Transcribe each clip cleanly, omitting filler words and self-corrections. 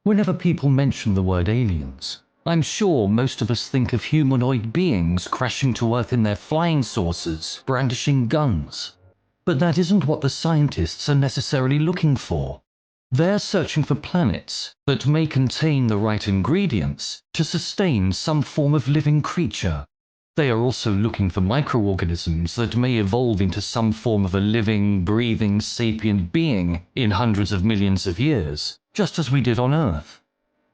Whenever people mention the word aliens, I'm sure most of us think of humanoid beings crashing to Earth in their flying saucers, brandishing guns. But that isn't what the scientists are necessarily looking for. They're searching for planets that may contain the right ingredients to sustain some form of living creature. They are also looking for microorganisms that may evolve into some form of a living, breathing, sapient being in hundreds of millions of years, just as we did on Earth.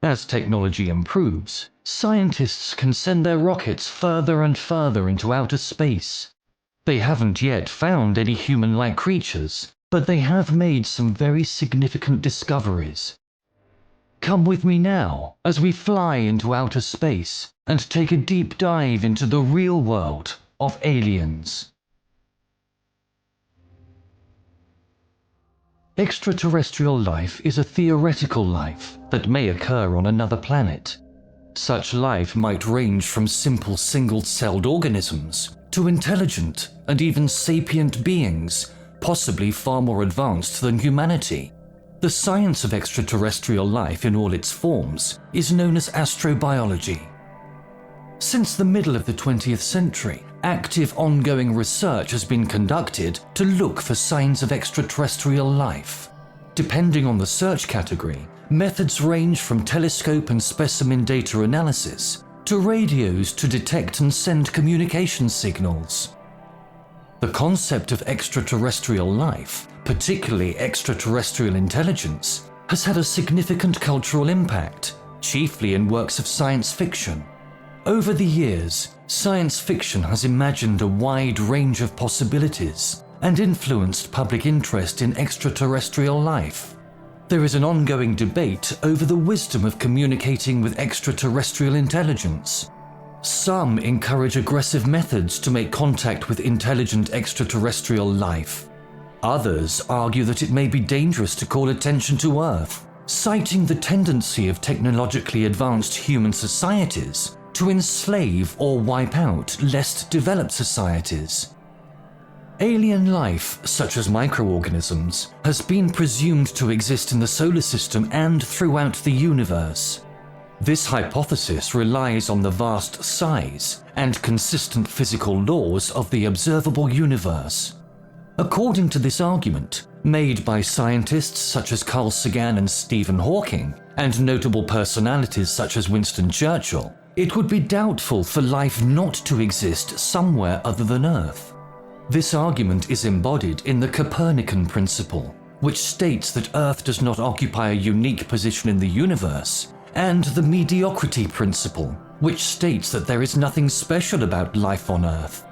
As technology improves, scientists can send their rockets further and further into outer space. They haven't yet found any human-like creatures, but they have made some very significant discoveries. Come with me now as we fly into outer space and take a deep dive into the real world of aliens. Extraterrestrial life is a theoretical life that may occur on another planet. Such life might range from simple single-celled organisms to intelligent and even sapient beings, possibly far more advanced than humanity. The science of extraterrestrial life in all its forms is known as astrobiology. Since the middle of the 20th century, active ongoing research has been conducted to look for signs of extraterrestrial life. Depending on the search category, methods range from telescope and specimen data analysis to radios to detect and send communication signals. The concept of extraterrestrial life, particularly extraterrestrial intelligence, has had a significant cultural impact, chiefly in works of science fiction. Over the years, science fiction has imagined a wide range of possibilities and influenced public interest in extraterrestrial life. There is an ongoing debate over the wisdom of communicating with extraterrestrial intelligence. Some encourage aggressive methods to make contact with intelligent extraterrestrial life. Others argue that it may be dangerous to call attention to Earth, citing the tendency of technologically advanced human societies to enslave or wipe out less developed societies. Alien life, such as microorganisms, has been presumed to exist in the solar system and throughout the universe. This hypothesis relies on the vast size and consistent physical laws of the observable universe. According to this argument, made by scientists such as Carl Sagan and Stephen Hawking, and notable personalities such as Winston Churchill, it would be doubtful for life not to exist somewhere other than Earth. This argument is embodied in the Copernican principle, which states that Earth does not occupy a unique position in the universe, and the mediocrity principle, which states that there is nothing special about life on Earth.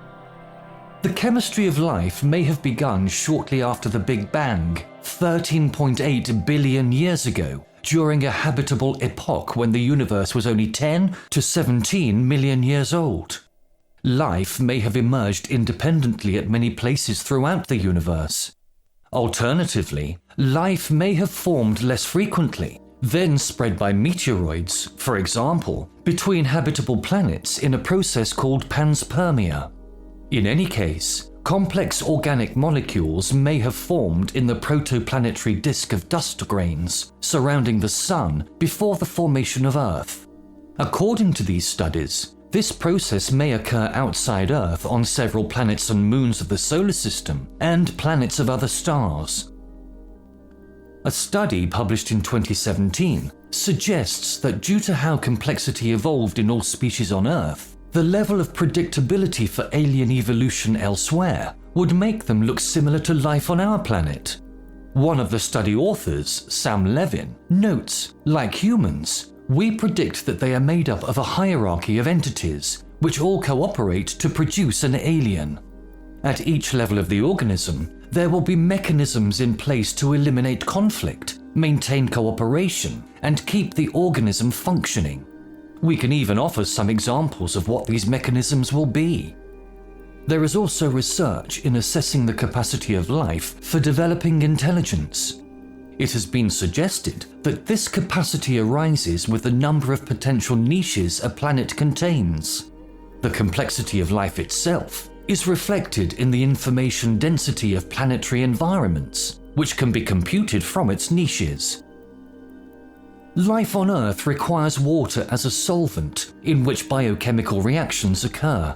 The chemistry of life may have begun shortly after the Big Bang, 13.8 billion years ago, during a habitable epoch when the universe was only 10 to 17 million years old. Life may have emerged independently at many places throughout the universe. Alternatively, life may have formed less frequently, then spread by meteoroids, for example, between habitable planets in a process called panspermia. In any case, complex organic molecules may have formed in the protoplanetary disk of dust grains surrounding the Sun before the formation of Earth. According to these studies, this process may occur outside Earth on several planets and moons of the solar system and planets of other stars. A study published in 2017 suggests that due to how complexity evolved in all species on Earth, the level of predictability for alien evolution elsewhere would make them look similar to life on our planet. One of the study authors, Sam Levin, notes, like humans, we predict that they are made up of a hierarchy of entities which all cooperate to produce an alien. At each level of the organism, there will be mechanisms in place to eliminate conflict, maintain cooperation, and keep the organism functioning. We can even offer some examples of what these mechanisms will be. There is also research in assessing the capacity of life for developing intelligence. It has been suggested that this capacity arises with the number of potential niches a planet contains. The complexity of life itself is reflected in the information density of planetary environments, which can be computed from its niches. Life on Earth requires water as a solvent in which biochemical reactions occur.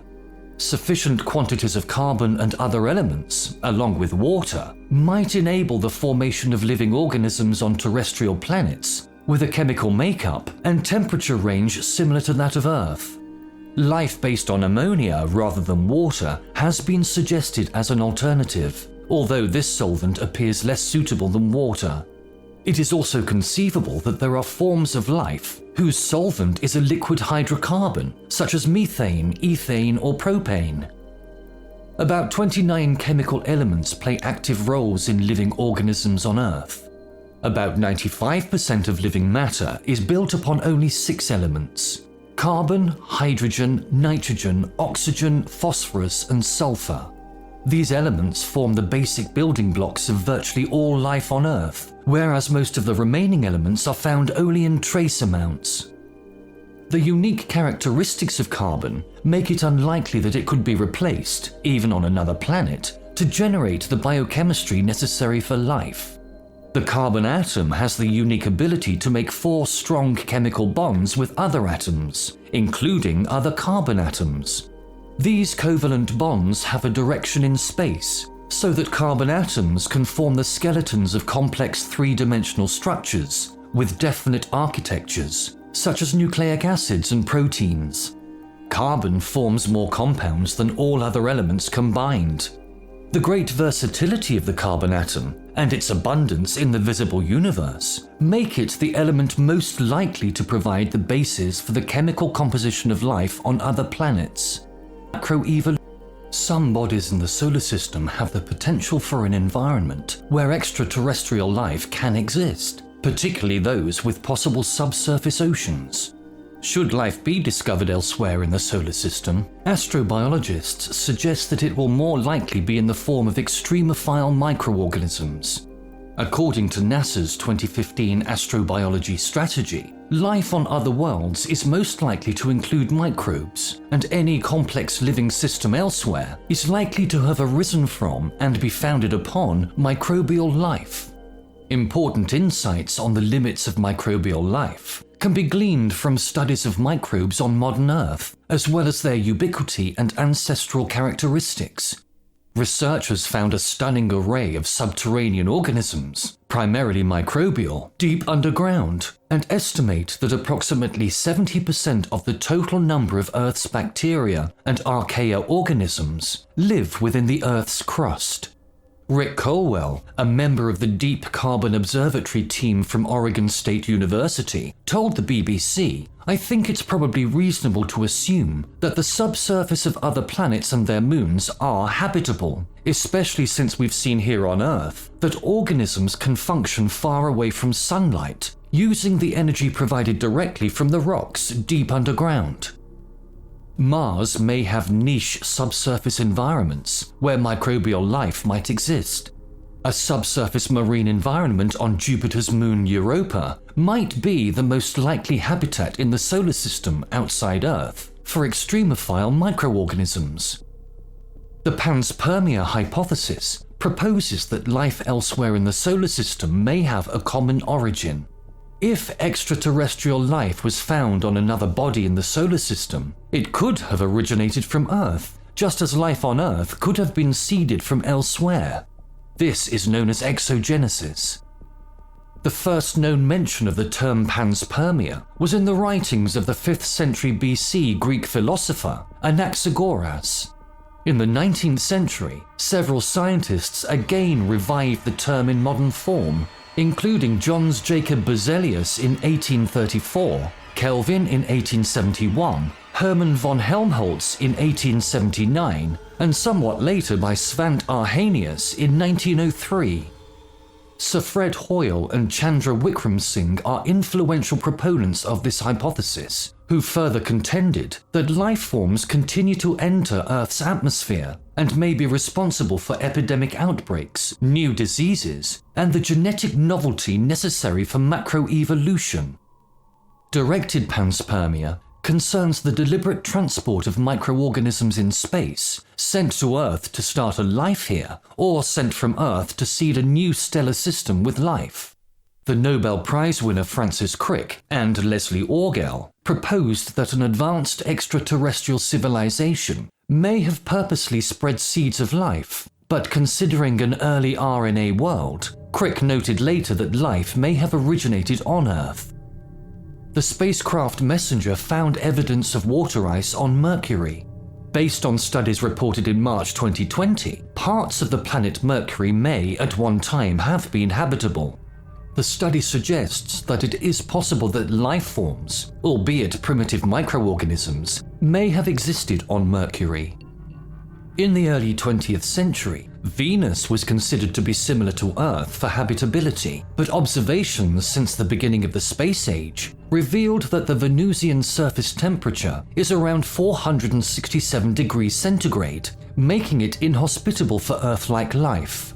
Sufficient quantities of carbon and other elements, along with water, might enable the formation of living organisms on terrestrial planets with a chemical makeup and temperature range similar to that of Earth. Life based on ammonia rather than water has been suggested as an alternative, although this solvent appears less suitable than water. It is also conceivable that there are forms of life whose solvent is a liquid hydrocarbon, such as methane, ethane, or propane. About 29 chemical elements play active roles in living organisms on Earth. About 95% of living matter is built upon only 6 elements: carbon, hydrogen, nitrogen, oxygen, phosphorus, and sulfur. These elements form the basic building blocks of virtually all life on Earth, whereas most of the remaining elements are found only in trace amounts. The unique characteristics of carbon make it unlikely that it could be replaced, even on another planet, to generate the biochemistry necessary for life. The carbon atom has the unique ability to make 4 strong chemical bonds with other atoms, including other carbon atoms. These covalent bonds have a direction in space, so that carbon atoms can form the skeletons of complex 3-dimensional structures with definite architectures, such as nucleic acids and proteins. Carbon forms more compounds than all other elements combined. The great versatility of the carbon atom and its abundance in the visible universe make it the element most likely to provide the basis for the chemical composition of life on other planets. Macroevolution. Some bodies in the solar system have the potential for an environment where extraterrestrial life can exist, particularly those with possible subsurface oceans. Should life be discovered elsewhere in the solar system, astrobiologists suggest that it will more likely be in the form of extremophile microorganisms. According to NASA's 2015 astrobiology strategy, life on other worlds is most likely to include microbes, and any complex living system elsewhere is likely to have arisen from and be founded upon microbial life. Important insights on the limits of microbial life can be gleaned from studies of microbes on modern Earth, as well as their ubiquity and ancestral characteristics. Researchers found a stunning array of subterranean organisms, primarily microbial, deep underground, and estimate that approximately 70% of the total number of Earth's bacteria and archaea organisms live within the Earth's crust. Rick Colwell, a member of the Deep Carbon Observatory team from Oregon State University, told the BBC, "I think it's probably reasonable to assume that the subsurface of other planets and their moons are habitable, especially since we've seen here on Earth that organisms can function far away from sunlight, using the energy provided directly from the rocks deep underground." Mars may have niche subsurface environments where microbial life might exist. A subsurface marine environment on Jupiter's moon Europa might be the most likely habitat in the solar system outside Earth for extremophile microorganisms. The panspermia hypothesis proposes that life elsewhere in the solar system may have a common origin. If extraterrestrial life was found on another body in the solar system, it could have originated from Earth, just as life on Earth could have been seeded from elsewhere. This is known as exogenesis. The first known mention of the term panspermia was in the writings of the 5th century BC Greek philosopher Anaxagoras. In the 19th century, several scientists again revived the term in modern form, including Jöns Jacob Berzelius in 1834, Kelvin in 1871, Hermann von Helmholtz in 1879, and somewhat later by Svante Arrhenius in 1903. Sir Fred Hoyle and Chandra Wickremesinghe are influential proponents of this hypothesis, who further contended that life forms continue to enter Earth's atmosphere and may be responsible for epidemic outbreaks, new diseases, and the genetic novelty necessary for macroevolution. Directed panspermia concerns the deliberate transport of microorganisms in space, sent to Earth to start a life here, or sent from Earth to seed a new stellar system with life. The Nobel Prize winner Francis Crick and Leslie Orgel proposed that an advanced extraterrestrial civilization may have purposely spread seeds of life, but considering an early RNA world, Crick noted later that life may have originated on Earth. The spacecraft Messenger found evidence of water ice on Mercury. Based on studies reported in March 2020, parts of the planet Mercury may at one time have been habitable. The study suggests that it is possible that life forms, albeit primitive microorganisms, may have existed on Mercury. In the early 20th century, Venus was considered to be similar to Earth for habitability, but observations since the beginning of the space age revealed that the Venusian surface temperature is around 467 degrees centigrade, making it inhospitable for Earth-like life.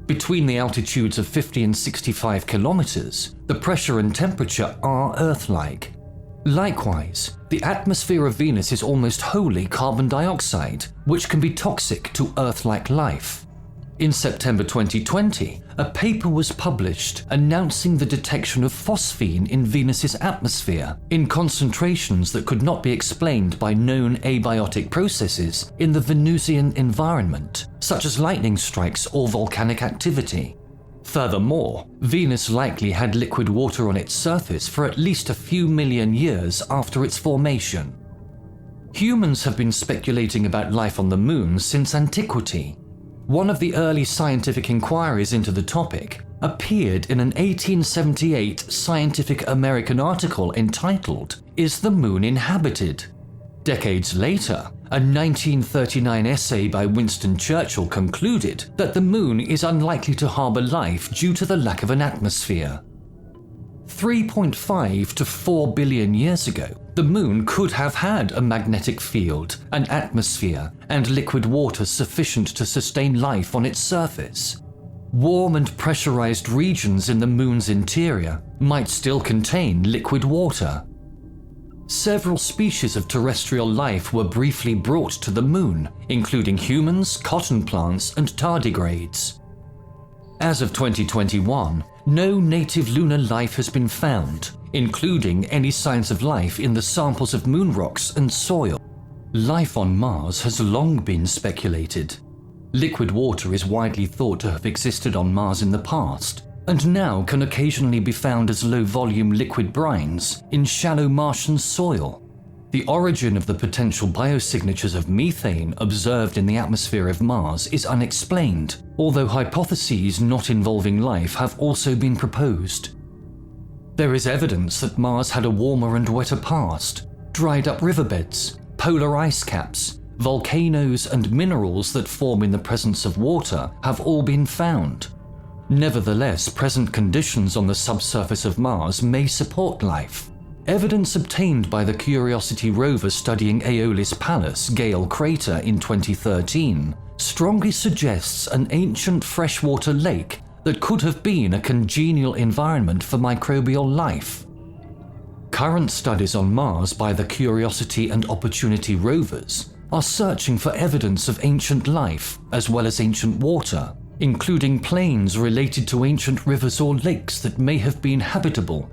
Between the altitudes of 50 and 65 kilometers, the pressure and temperature are Earth-like. Likewise, the atmosphere of Venus is almost wholly carbon dioxide, which can be toxic to Earth-like life. In September 2020, a paper was published announcing the detection of phosphine in Venus's atmosphere in concentrations that could not be explained by known abiotic processes in the Venusian environment, such as lightning strikes or volcanic activity. Furthermore, Venus likely had liquid water on its surface for at least a few million years after its formation. Humans have been speculating about life on the Moon since antiquity. One of the early scientific inquiries into the topic appeared in an 1878 Scientific American article entitled, "Is the Moon Inhabited?" Decades later, a 1939 essay by Winston Churchill concluded that the Moon is unlikely to harbor life due to the lack of an atmosphere. 3.5 to 4 billion years ago, the Moon could have had a magnetic field, an atmosphere, and liquid water sufficient to sustain life on its surface. Warm and pressurized regions in the Moon's interior might still contain liquid water. Several species of terrestrial life were briefly brought to the Moon, including humans, cotton plants, and tardigrades. As of 2021, no native lunar life has been found, including any signs of life in the samples of moon rocks and soil. Life on Mars has long been speculated. Liquid water is widely thought to have existed on Mars in the past, and now can occasionally be found as low-volume liquid brines in shallow Martian soil. The origin of the potential biosignatures of methane observed in the atmosphere of Mars is unexplained, although hypotheses not involving life have also been proposed. There is evidence that Mars had a warmer and wetter past. Dried-up riverbeds, polar ice caps, volcanoes, and minerals that form in the presence of water have all been found. Nevertheless, present conditions on the subsurface of Mars may support life. Evidence obtained by the Curiosity rover studying Aeolis Palus Gale crater in 2013 strongly suggests an ancient freshwater lake that could have been a congenial environment for microbial life. Current studies on Mars by the Curiosity and Opportunity rovers are searching for evidence of ancient life as well as ancient water, including plains related to ancient rivers or lakes that may have been habitable.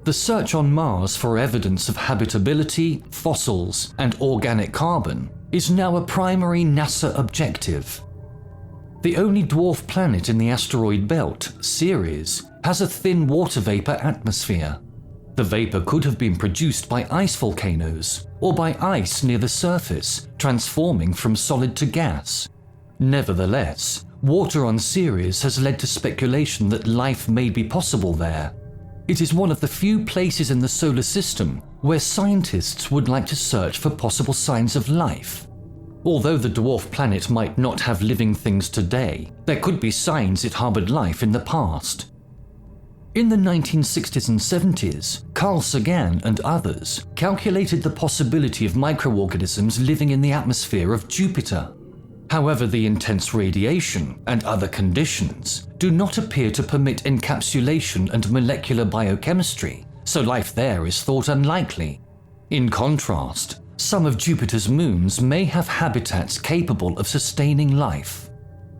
The search on Mars for evidence of habitability, fossils, and organic carbon is now a primary NASA objective. The only dwarf planet in the asteroid belt, Ceres, has a thin water vapor atmosphere. The vapor could have been produced by ice volcanoes or by ice near the surface, transforming from solid to gas. Nevertheless, water on Ceres has led to speculation that life may be possible there. It is one of the few places in the solar system where scientists would like to search for possible signs of life. Although the dwarf planet might not have living things today, there could be signs it harbored life in the past. In the 1960s and 70s, Carl Sagan and others calculated the possibility of microorganisms living in the atmosphere of Jupiter. However, the intense radiation and other conditions do not appear to permit encapsulation and molecular biochemistry, so life there is thought unlikely. In contrast, some of Jupiter's moons may have habitats capable of sustaining life.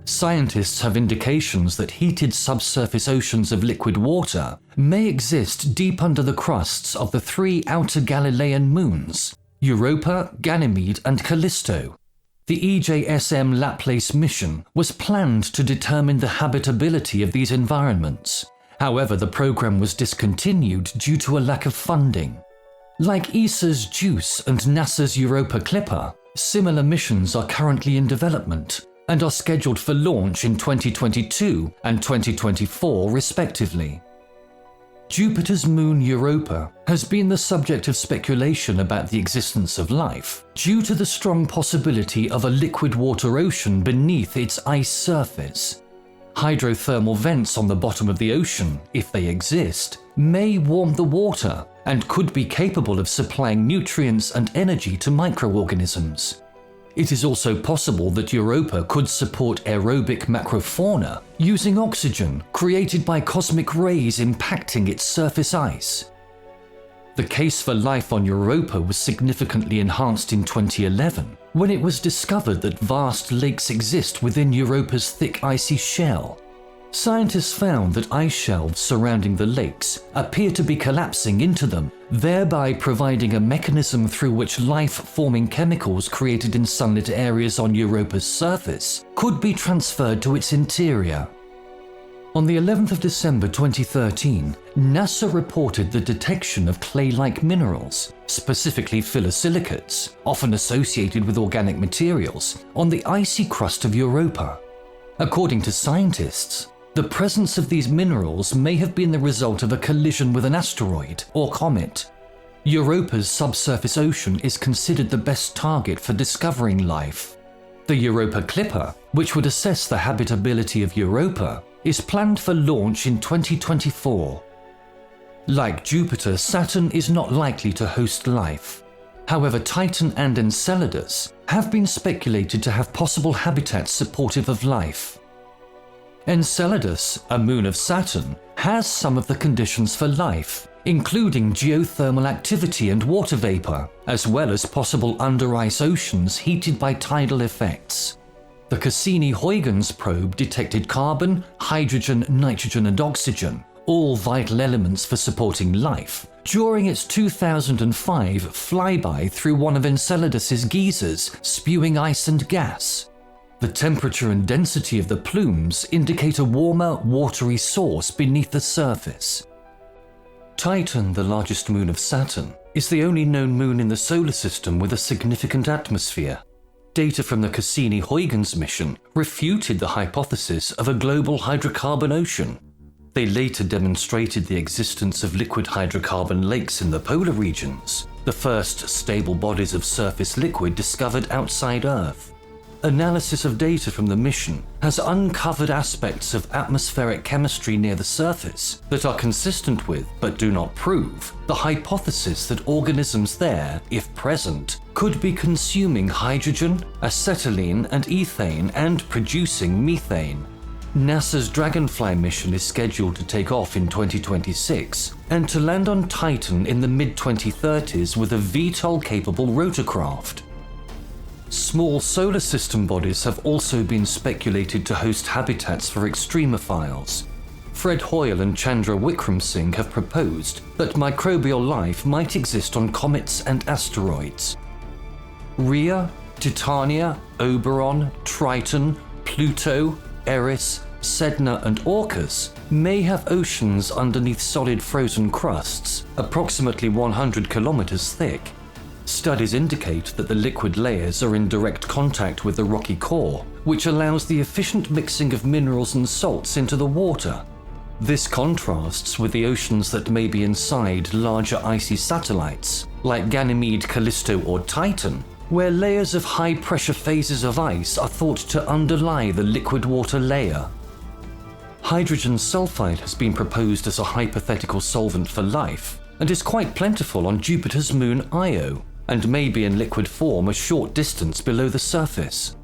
Scientists have indications that heated subsurface oceans of liquid water may exist deep under the crusts of the three outer Galilean moons, Europa, Ganymede, and Callisto. The EJSM Laplace mission was planned to determine the habitability of these environments. However, the program was discontinued due to a lack of funding. Like ESA's JUICE and NASA's Europa Clipper, similar missions are currently in development and are scheduled for launch in 2022 and 2024 respectively. Jupiter's moon Europa has been the subject of speculation about the existence of life due to the strong possibility of a liquid water ocean beneath its ice surface. Hydrothermal vents on the bottom of the ocean, if they exist, may warm the water and could be capable of supplying nutrients and energy to microorganisms. It is also possible that Europa could support aerobic macrofauna using oxygen created by cosmic rays impacting its surface ice. The case for life on Europa was significantly enhanced in 2011 when it was discovered that vast lakes exist within Europa's thick icy shell. Scientists found that ice shelves surrounding the lakes appear to be collapsing into them, thereby providing a mechanism through which life-forming chemicals created in sunlit areas on Europa's surface could be transferred to its interior. On the 11th of December 2013, NASA reported the detection of clay-like minerals, specifically phyllosilicates, often associated with organic materials, on the icy crust of Europa. According to scientists, the presence of these minerals may have been the result of a collision with an asteroid or comet. Europa's subsurface ocean is considered the best target for discovering life. The Europa Clipper, which would assess the habitability of Europa, is planned for launch in 2024. Like Jupiter, Saturn is not likely to host life. However, Titan and Enceladus have been speculated to have possible habitats supportive of life. Enceladus, a moon of Saturn, has some of the conditions for life, including geothermal activity and water vapor, as well as possible under-ice oceans heated by tidal effects. The Cassini-Huygens probe detected carbon, hydrogen, nitrogen, and oxygen, all vital elements for supporting life, during its 2005 flyby through one of Enceladus's geysers spewing ice and gas. The temperature and density of the plumes indicate a warmer, watery source beneath the surface. Titan, the largest moon of Saturn, is the only known moon in the solar system with a significant atmosphere. Data from the Cassini-Huygens mission refuted the hypothesis of a global hydrocarbon ocean. They later demonstrated the existence of liquid hydrocarbon lakes in the polar regions, the first stable bodies of surface liquid discovered outside Earth. Analysis of data from the mission has uncovered aspects of atmospheric chemistry near the surface that are consistent with, but do not prove, the hypothesis that organisms there, if present, could be consuming hydrogen, acetylene, and ethane and producing methane. NASA's Dragonfly mission is scheduled to take off in 2026 and to land on Titan in the mid-2030s with a VTOL-capable rotorcraft. Small solar system bodies have also been speculated to host habitats for extremophiles. Fred Hoyle and Chandra Wickremesinghe have proposed that microbial life might exist on comets and asteroids. Rhea, Titania, Oberon, Triton, Pluto, Eris, Sedna, and Orcus may have oceans underneath solid frozen crusts, approximately 100 kilometers thick. Studies indicate that the liquid layers are in direct contact with the rocky core, which allows the efficient mixing of minerals and salts into the water. This contrasts with the oceans that may be inside larger icy satellites, like Ganymede, Callisto, or Titan, where layers of high-pressure phases of ice are thought to underlie the liquid water layer. Hydrogen sulfide has been proposed as a hypothetical solvent for life, and is quite plentiful on Jupiter's moon Io, and may be in liquid form a short distance below the surface.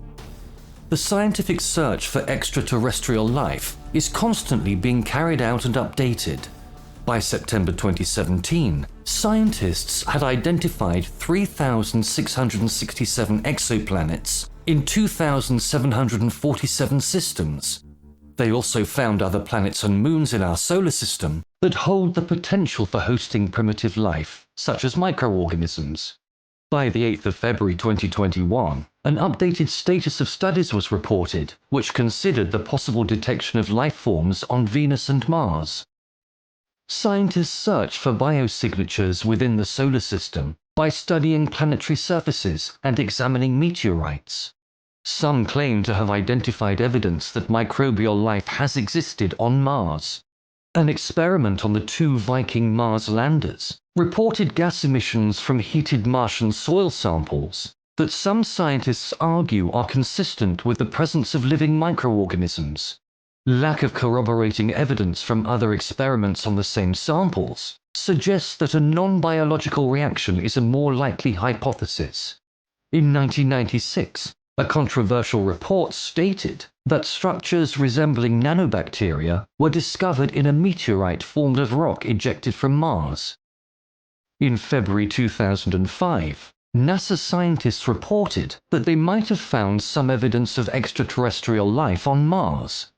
The scientific search for extraterrestrial life is constantly being carried out and updated. By September 2017, scientists had identified 3,667 exoplanets in 2,747 systems. They also found other planets and moons in our solar system that hold the potential for hosting primitive life, such as microorganisms. By the 8th of February 2021, an updated status of studies was reported, which considered the possible detection of life forms on Venus and Mars. Scientists search for biosignatures within the solar system by studying planetary surfaces and examining meteorites. Some claim to have identified evidence that microbial life has existed on Mars. An experiment on the 2 Viking Mars landers reported gas emissions from heated Martian soil samples that some scientists argue are consistent with the presence of living microorganisms. Lack of corroborating evidence from other experiments on the same samples suggests that a non-biological reaction is a more likely hypothesis. In 1996, a controversial report stated that structures resembling nanobacteria were discovered in a meteorite formed of rock ejected from Mars. In February 2005, NASA scientists reported that they might have found some evidence of extraterrestrial life on Mars.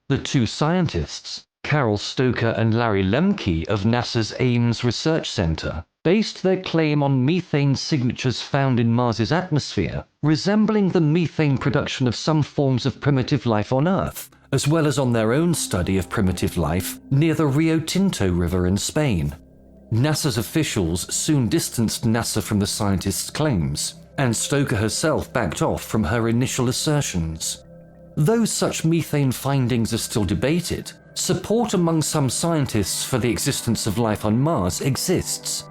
The 2 scientists, Carol Stoker and Larry Lemke of NASA's Ames Research Center, based their claim on methane signatures found in Mars's atmosphere, resembling the methane production of some forms of primitive life on Earth, as well as on their own study of primitive life near the Rio Tinto River in Spain. NASA's officials soon distanced NASA from the scientists' claims, and Stoker herself backed off from her initial assertions. Though such methane findings are still debated, support among some scientists for the existence of life on Mars exists.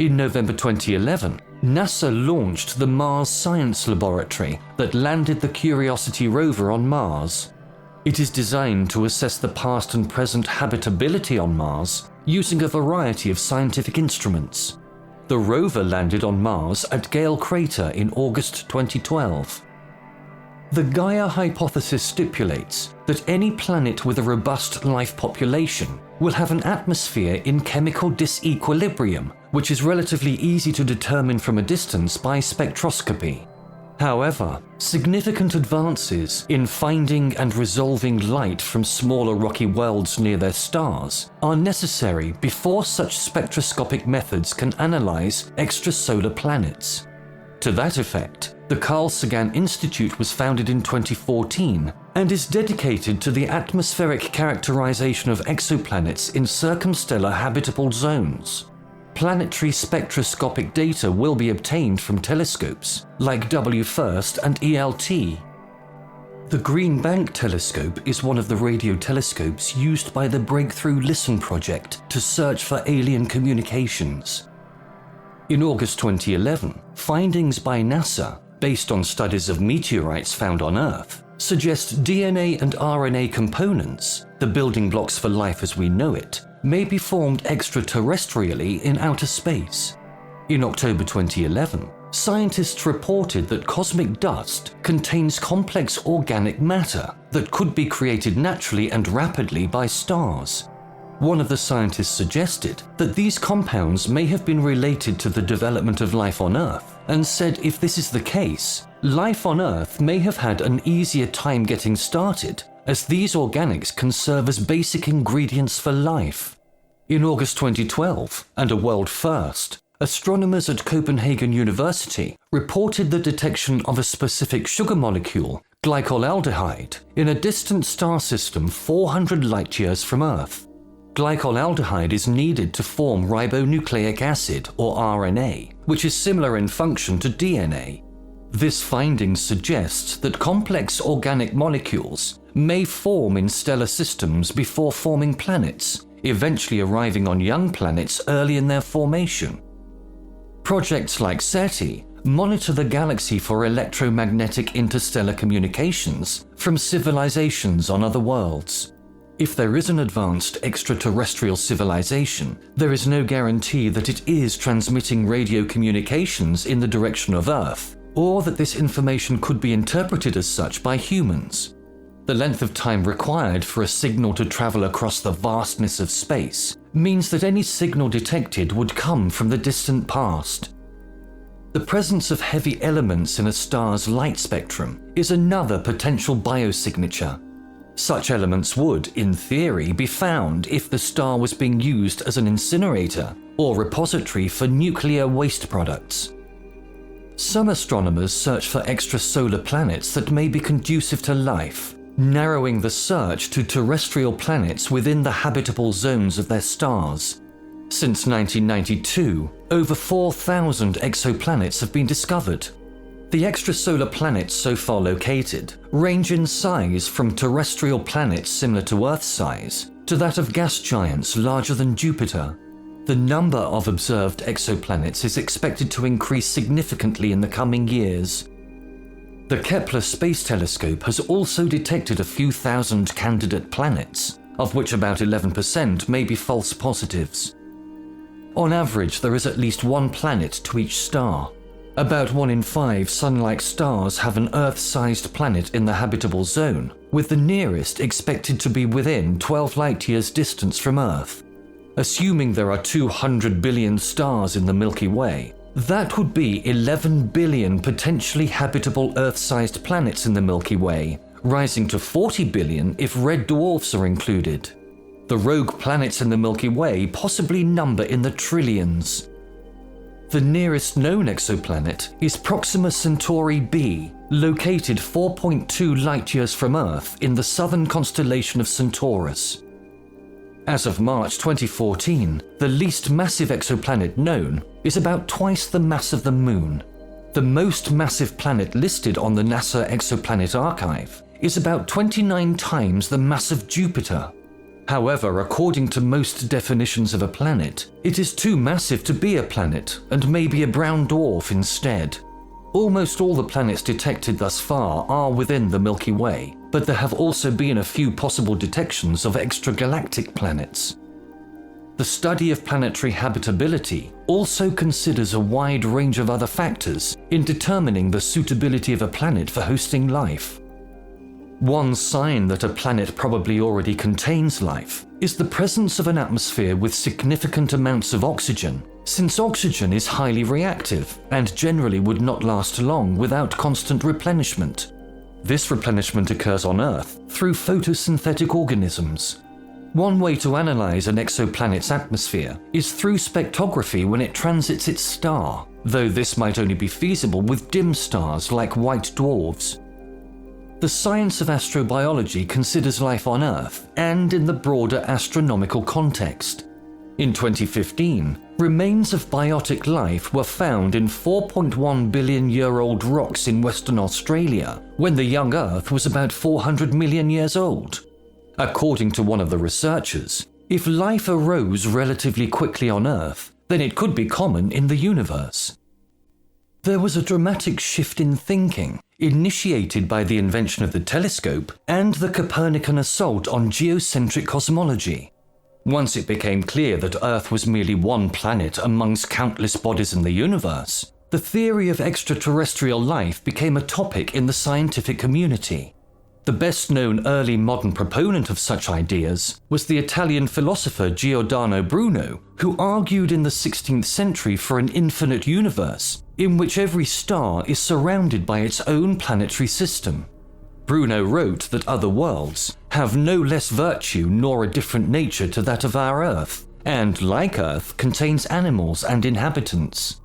In November 2011, NASA launched the Mars Science Laboratory that landed the Curiosity rover on Mars. It is designed to assess the past and present habitability on Mars using a variety of scientific instruments. The rover landed on Mars at Gale Crater in August 2012. The Gaia hypothesis stipulates that any planet with a robust life population will have an atmosphere in chemical disequilibrium, which is relatively easy to determine from a distance by spectroscopy. However, significant advances in finding and resolving light from smaller rocky worlds near their stars are necessary before such spectroscopic methods can analyze extrasolar planets. To that effect, the Carl Sagan Institute was founded in 2014 and is dedicated to the atmospheric characterization of exoplanets in circumstellar habitable zones. Planetary spectroscopic data will be obtained from telescopes like WFIRST and ELT. The Green Bank Telescope is one of the radio telescopes used by the Breakthrough Listen project to search for alien communications. In August 2011, findings by NASA, based on studies of meteorites found on Earth, suggest DNA and RNA components, the building blocks for life as we know it, may be formed extraterrestrially in outer space. In October 2011, scientists reported that cosmic dust contains complex organic matter that could be created naturally and rapidly by stars. One of the scientists suggested that these compounds may have been related to the development of life on Earth, and said if this is the case, life on Earth may have had an easier time getting started, as these organics can serve as basic ingredients for life. In August 2012, and a world first, astronomers at Copenhagen University reported the detection of a specific sugar molecule, glycolaldehyde, in a distant star system 400 light-years from Earth. Glycolaldehyde is needed to form ribonucleic acid, or RNA, which is similar in function to DNA. This finding suggests that complex organic molecules may form in stellar systems before forming planets, eventually arriving on young planets early in their formation. Projects like SETI monitor the galaxy for electromagnetic interstellar communications from civilizations on other worlds. If there is an advanced extraterrestrial civilization, there is no guarantee that it is transmitting radio communications in the direction of Earth, or that this information could be interpreted as such by humans. The length of time required for a signal to travel across the vastness of space means that any signal detected would come from the distant past. The presence of heavy elements in a star's light spectrum is another potential biosignature. Such elements would, in theory, be found if the star was being used as an incinerator or repository for nuclear waste products. Some astronomers search for extrasolar planets that may be conducive to life, narrowing the search to terrestrial planets within the habitable zones of their stars. Since 1992, over 4,000 exoplanets have been discovered. The extrasolar planets so far located range in size from terrestrial planets similar to Earth's size to that of gas giants larger than Jupiter. The number of observed exoplanets is expected to increase significantly in the coming years. The Kepler Space Telescope has also detected a few thousand candidate planets, of which about 11% may be false positives. On average, there is at least one planet to each star. About 1 in 5 Sun-like stars have an Earth-sized planet in the habitable zone, with the nearest expected to be within 12 light-years distance from Earth. Assuming there are 200 billion stars in the Milky Way, that would be 11 billion potentially habitable Earth-sized planets in the Milky Way, rising to 40 billion if red dwarfs are included. The rogue planets in the Milky Way possibly number in the trillions. The nearest known exoplanet is Proxima Centauri b, located 4.2 light-years from Earth in the southern constellation of Centaurus. As of March 2014, the least massive exoplanet known is about twice the mass of the Moon. The most massive planet listed on the NASA Exoplanet Archive is about 29 times the mass of Jupiter. However, according to most definitions of a planet, it is too massive to be a planet and may be a brown dwarf instead. Almost all the planets detected thus far are within the Milky Way, but there have also been a few possible detections of extragalactic planets. The study of planetary habitability also considers a wide range of other factors in determining the suitability of a planet for hosting life. One sign that a planet probably already contains life is the presence of an atmosphere with significant amounts of oxygen, since oxygen is highly reactive and generally would not last long without constant replenishment. This replenishment occurs on Earth through photosynthetic organisms. One way to analyze an exoplanet's atmosphere is through spectrography when it transits its star, though this might only be feasible with dim stars like white dwarfs. The science of astrobiology considers life on Earth and in the broader astronomical context. In 2015, remains of biotic life were found in 4.1 billion-year-old rocks in Western Australia, when the young Earth was about 400 million years old. According to one of the researchers, if life arose relatively quickly on Earth, then it could be common in the universe. There was a dramatic shift in thinking, initiated by the invention of the telescope and the Copernican assault on geocentric cosmology. Once it became clear that Earth was merely one planet amongst countless bodies in the universe, the theory of extraterrestrial life became a topic in the scientific community. The best-known early modern proponent of such ideas was the Italian philosopher Giordano Bruno, who argued in the 16th century for an infinite universe in which every star is surrounded by its own planetary system. Bruno wrote that other worlds have no less virtue nor a different nature to that of our Earth, and, like Earth, contains animals and inhabitants.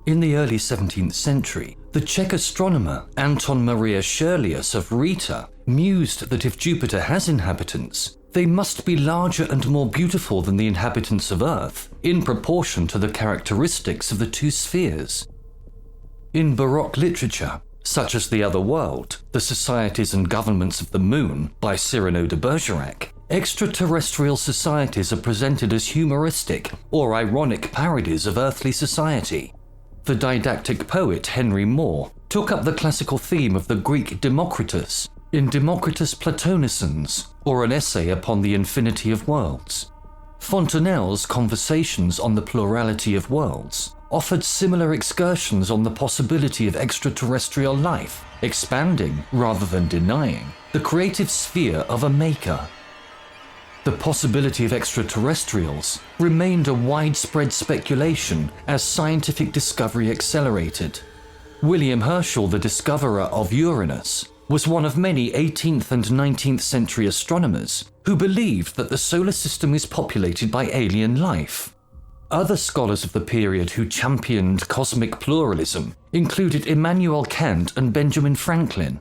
In the early 17th century, the Czech astronomer Anton Maria Scherlius of Rita mused that if Jupiter has inhabitants, they must be larger and more beautiful than the inhabitants of Earth, in proportion to the characteristics of the two spheres. In Baroque literature, such as The Other World, The Societies and Governments of the Moon by Cyrano de Bergerac, extraterrestrial societies are presented as humoristic or ironic parodies of earthly society. The didactic poet Henry Moore took up the classical theme of the Greek Democritus in Democritus Platonicens, or an essay upon the infinity of worlds. Fontenelle's Conversations on the Plurality of Worlds offered similar excursions on the possibility of extraterrestrial life, expanding, rather than denying, the creative sphere of a maker. The possibility of extraterrestrials remained a widespread speculation as scientific discovery accelerated. William Herschel, the discoverer of Uranus, was one of many 18th and 19th century astronomers who believed that the solar system is populated by alien life. Other scholars of the period who championed cosmic pluralism included Immanuel Kant and Benjamin Franklin.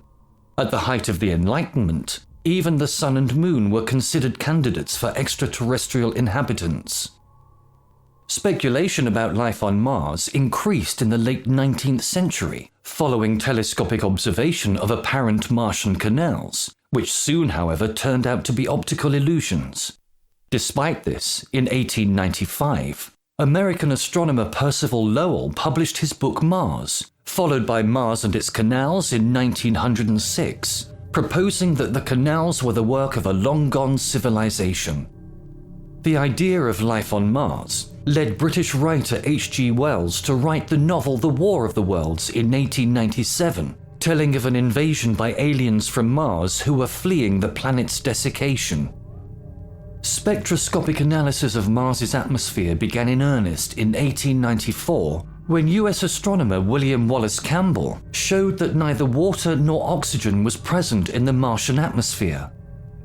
At the height of the Enlightenment, even the sun and moon were considered candidates for extraterrestrial inhabitants. Speculation about life on Mars increased in the late 19th century, following telescopic observation of apparent Martian canals, which soon, however, turned out to be optical illusions. Despite this, in 1895, American astronomer Percival Lowell published his book Mars, followed by Mars and Its Canals in 1906, proposing that the canals were the work of a long-gone civilization. The idea of life on Mars led British writer H.G. Wells to write the novel The War of the Worlds in 1897, telling of an invasion by aliens from Mars who were fleeing the planet's desiccation. Spectroscopic analysis of Mars's atmosphere began in earnest in 1894 when US astronomer William Wallace Campbell showed that neither water nor oxygen was present in the Martian atmosphere.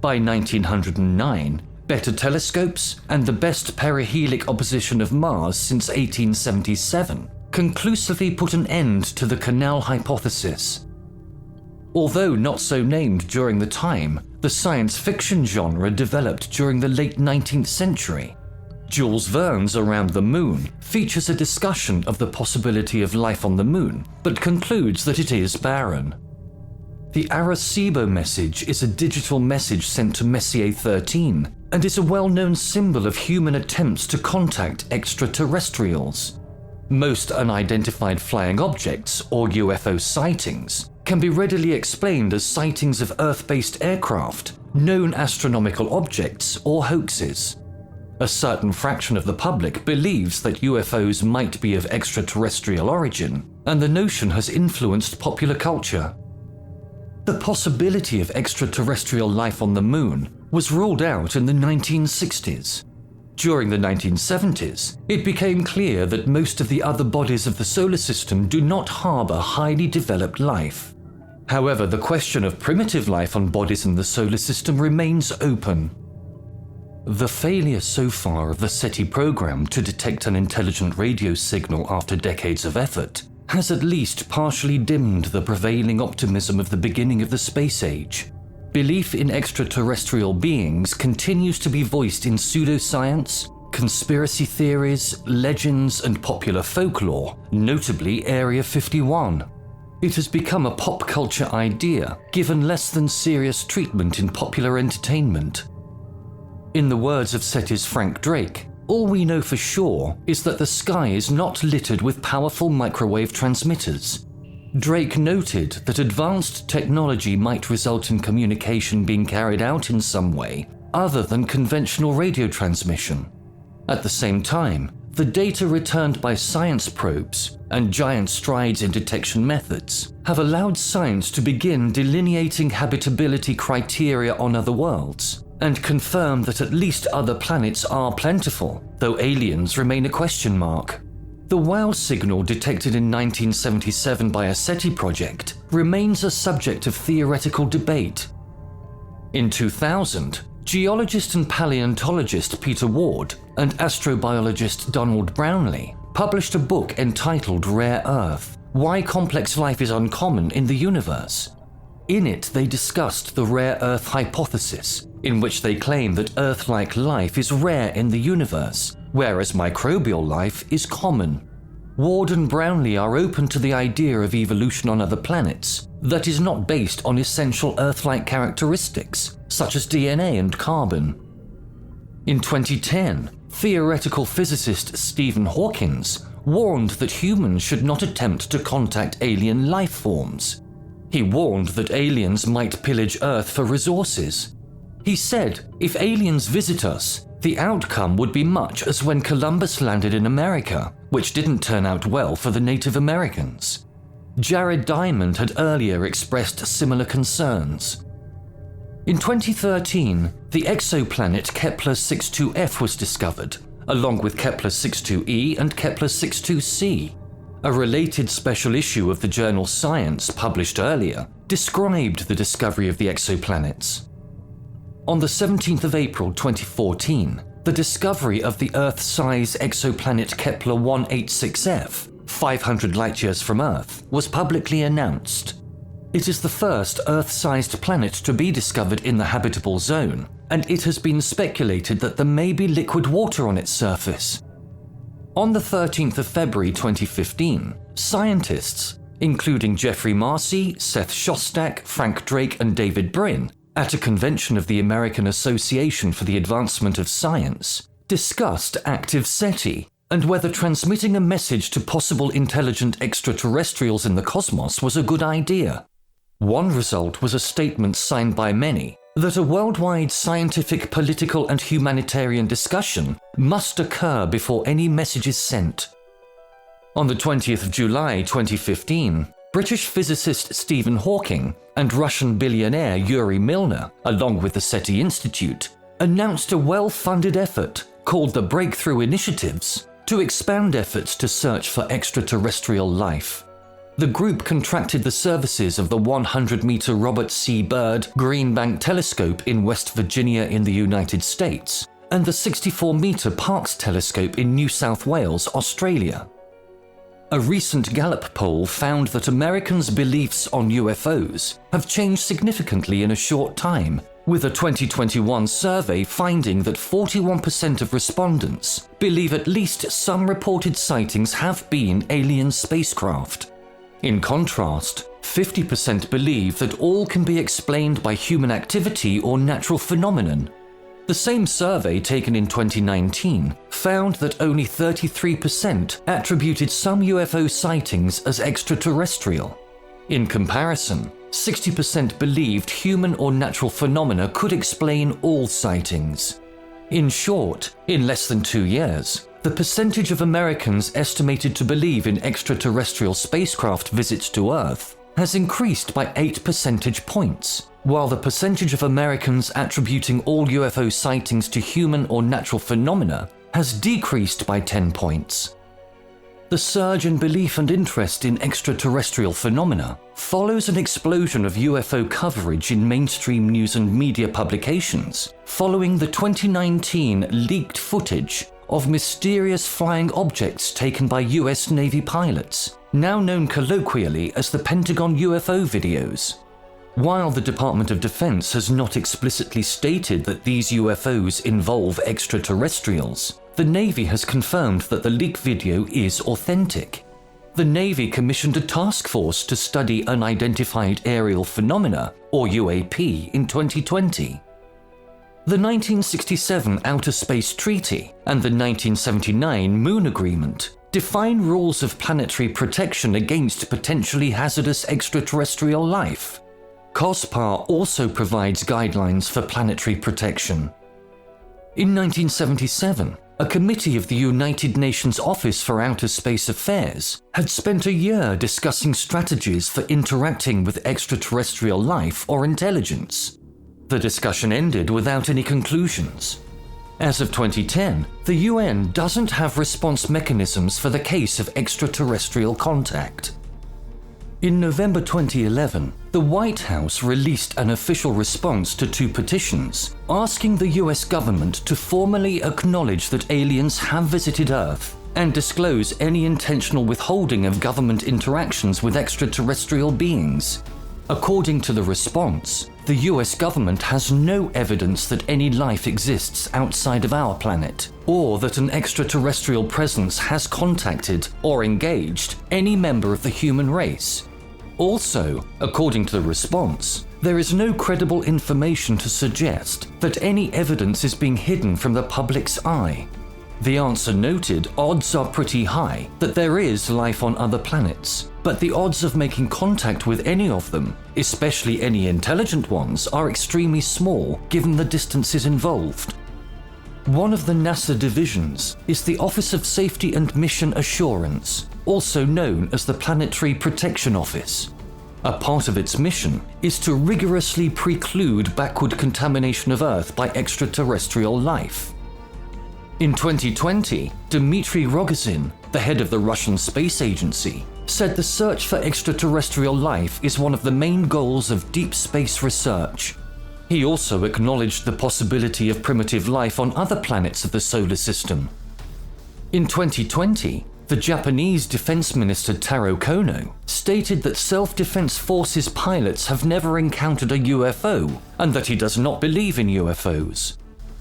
By 1909, better telescopes and the best perihelic opposition of Mars since 1877 conclusively put an end to the canal hypothesis. Although not so named during the time, the science fiction genre developed during the late 19th century. Jules Verne's Around the Moon features a discussion of the possibility of life on the moon, but concludes that it is barren. The Arecibo message is a digital message sent to Messier 13 and is a well-known symbol of human attempts to contact extraterrestrials. Most unidentified flying objects, or UFO sightings, can be readily explained as sightings of Earth-based aircraft, known astronomical objects, or hoaxes. A certain fraction of the public believes that UFOs might be of extraterrestrial origin, and the notion has influenced popular culture. The possibility of extraterrestrial life on the moon was ruled out in the 1960s. During the 1970s, it became clear that most of the other bodies of the solar system do not harbor highly developed life. However, the question of primitive life on bodies in the solar system remains open. The failure so far of the SETI program to detect an intelligent radio signal after decades of effort has at least partially dimmed the prevailing optimism of the beginning of the space age. Belief in extraterrestrial beings continues to be voiced in pseudoscience, conspiracy theories, legends, and popular folklore, notably Area 51. It has become a pop culture idea, given less than serious treatment in popular entertainment. In the words of SETI's Frank Drake, all we know for sure is that the sky is not littered with powerful microwave transmitters. Drake noted that advanced technology might result in communication being carried out in some way other than conventional radio transmission. At the same time, the data returned by science probes and giant strides in detection methods have allowed science to begin delineating habitability criteria on other worlds and confirm that at least other planets are plentiful, though aliens remain a question mark. The WOW signal detected in 1977 by a SETI project remains a subject of theoretical debate. In 2000, geologist and paleontologist Peter Ward and astrobiologist Donald Brownlee published a book entitled Rare Earth: Why Complex Life is Uncommon in the Universe. In it, they discussed the rare Earth hypothesis, in which they claim that Earth-like life is rare in the universe, whereas microbial life is common. Ward and Brownlee are open to the idea of evolution on other planets that is not based on essential Earth-like characteristics, such as DNA and carbon. In 2010, theoretical physicist Stephen Hawkins warned that humans should not attempt to contact alien life forms. He warned that aliens might pillage Earth for resources. He said, if aliens visit us, the outcome would be much as when Columbus landed in America, which didn't turn out well for the Native Americans. Jared Diamond had earlier expressed similar concerns. In 2013, the exoplanet Kepler-62f was discovered, along with Kepler-62e and Kepler-62c. A related special issue of the journal Science, published earlier, described the discovery of the exoplanets. On the 17th of April 2014, the discovery of the Earth-size exoplanet Kepler-186f, 500 light-years from Earth, was publicly announced. It is the first Earth-sized planet to be discovered in the habitable zone, and it has been speculated that there may be liquid water on its surface. On the 13th of February 2015, scientists, including Jeffrey Marcy, Seth Shostak, Frank Drake, and David Brin, at a convention of the American Association for the Advancement of Science, discussed active SETI and whether transmitting a message to possible intelligent extraterrestrials in the cosmos was a good idea. One result was a statement signed by many that a worldwide scientific, political, and humanitarian discussion must occur before any message is sent. On the 20th of July 2015, British physicist Stephen Hawking and Russian billionaire Yuri Milner, along with the SETI Institute, announced a well-funded effort called the Breakthrough Initiatives to expand efforts to search for extraterrestrial life. The group contracted the services of the 100-meter Robert C. Byrd Green Bank Telescope in West Virginia in the United States and the 64-meter Parkes Telescope in New South Wales, Australia. A recent Gallup poll found that Americans' beliefs on UFOs have changed significantly in a short time, with a 2021 survey finding that 41% of respondents believe at least some reported sightings have been alien spacecraft. In contrast, 50% believe that all can be explained by human activity or natural phenomenon. The same survey taken in 2019 found that only 33% attributed some UFO sightings as extraterrestrial. In comparison, 60% believed human or natural phenomena could explain all sightings. In short, in less than 2 years, the percentage of Americans estimated to believe in extraterrestrial spacecraft visits to Earth has increased by 8 percentage points, while the percentage of Americans attributing all UFO sightings to human or natural phenomena has decreased by 10 points. The surge in belief and interest in extraterrestrial phenomena follows an explosion of UFO coverage in mainstream news and media publications following the 2019 leaked footage of mysterious flying objects taken by US Navy pilots, now known colloquially as the Pentagon UFO videos. While the Department of Defense has not explicitly stated that these UFOs involve extraterrestrials, the Navy has confirmed that the leak video is authentic. The Navy commissioned a task force to study unidentified aerial phenomena, or UAP, in 2020. The 1967 Outer Space Treaty and the 1979 Moon Agreement define rules of planetary protection against potentially hazardous extraterrestrial life. COSPAR also provides guidelines for planetary protection. In 1977, a committee of the United Nations Office for Outer Space Affairs had spent a year discussing strategies for interacting with extraterrestrial life or intelligence. The discussion ended without any conclusions. As of 2010, the UN doesn't have response mechanisms for the case of extraterrestrial contact. In November 2011, the White House released an official response to 2 petitions asking the US government to formally acknowledge that aliens have visited Earth and disclose any intentional withholding of government interactions with extraterrestrial beings. According to the response, the US government has no evidence that any life exists outside of our planet, or that an extraterrestrial presence has contacted or engaged any member of the human race. Also, according to the response, there is no credible information to suggest that any evidence is being hidden from the public's eye. The answer noted odds are pretty high that there is life on other planets, but the odds of making contact with any of them, especially any intelligent ones, are extremely small given the distances involved. One of the NASA divisions is the Office of Safety and Mission Assurance, also known as the Planetary Protection Office. A part of its mission is to rigorously preclude backward contamination of Earth by extraterrestrial life. In 2020, Dmitry Rogozin, the head of the Russian Space Agency, said the search for extraterrestrial life is one of the main goals of deep space research. He also acknowledged the possibility of primitive life on other planets of the solar system. In 2020, the Japanese Defense Minister Taro Kono stated that self-defense forces pilots have never encountered a UFO and that he does not believe in UFOs.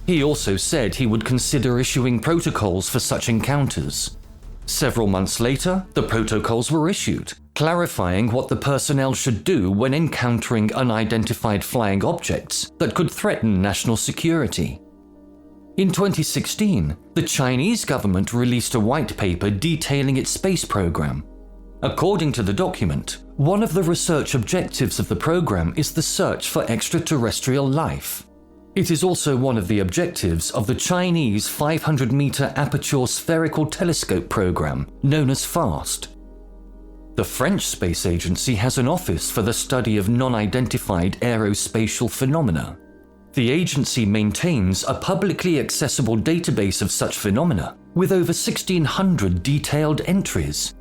He also said he would consider issuing protocols for such encounters. Several months later, the protocols were issued, clarifying what the personnel should do when encountering unidentified flying objects that could threaten national security. In 2016, the Chinese government released a white paper detailing its space program. According to the document, one of the research objectives of the program is the search for extraterrestrial life. It is also one of the objectives of the Chinese 500-meter aperture spherical telescope program, known as FAST. The French Space Agency has an office for the study of non-identified aerospatial phenomena. The agency maintains a publicly accessible database of such phenomena, with over 1,600 detailed entries.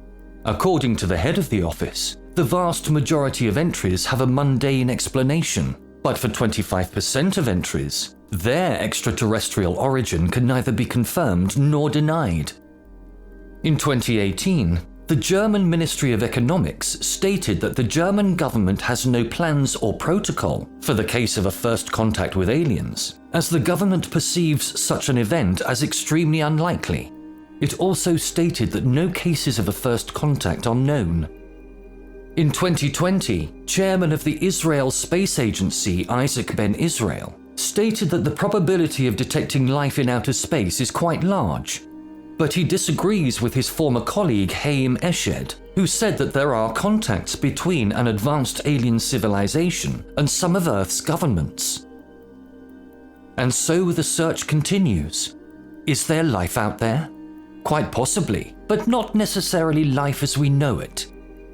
According to the head of the office, the vast majority of entries have a mundane explanation, but for 25% of entries, their extraterrestrial origin can neither be confirmed nor denied. In 2018, the German Ministry of Economics stated that the German government has no plans or protocol for the case of a first contact with aliens, as the government perceives such an event as extremely unlikely. It also stated that no cases of a first contact are known. In 2020, chairman of the Israel Space Agency, Isaac Ben Israel, stated that the probability of detecting life in outer space is quite large. But he disagrees with his former colleague Haim Eshed, who said that there are contacts between an advanced alien civilization and some of Earth's governments. And so the search continues. Is there life out there? Quite possibly, but not necessarily life as we know it.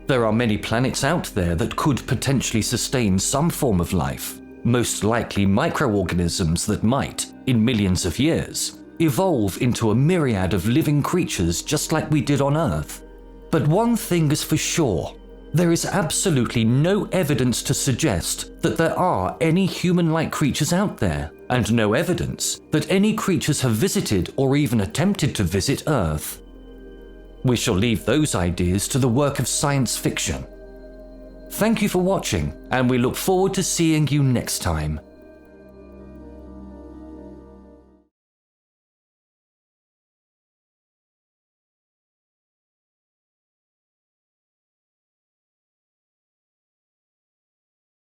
There are many planets out there that could potentially sustain some form of life, most likely microorganisms that might, in millions of years, evolve into a myriad of living creatures just like we did on Earth. But one thing is for sure, there is absolutely no evidence to suggest that there are any human-like creatures out there, and no evidence that any creatures have visited or even attempted to visit Earth. We shall leave those ideas to the work of science fiction. Thank you for watching, and we look forward to seeing you next time.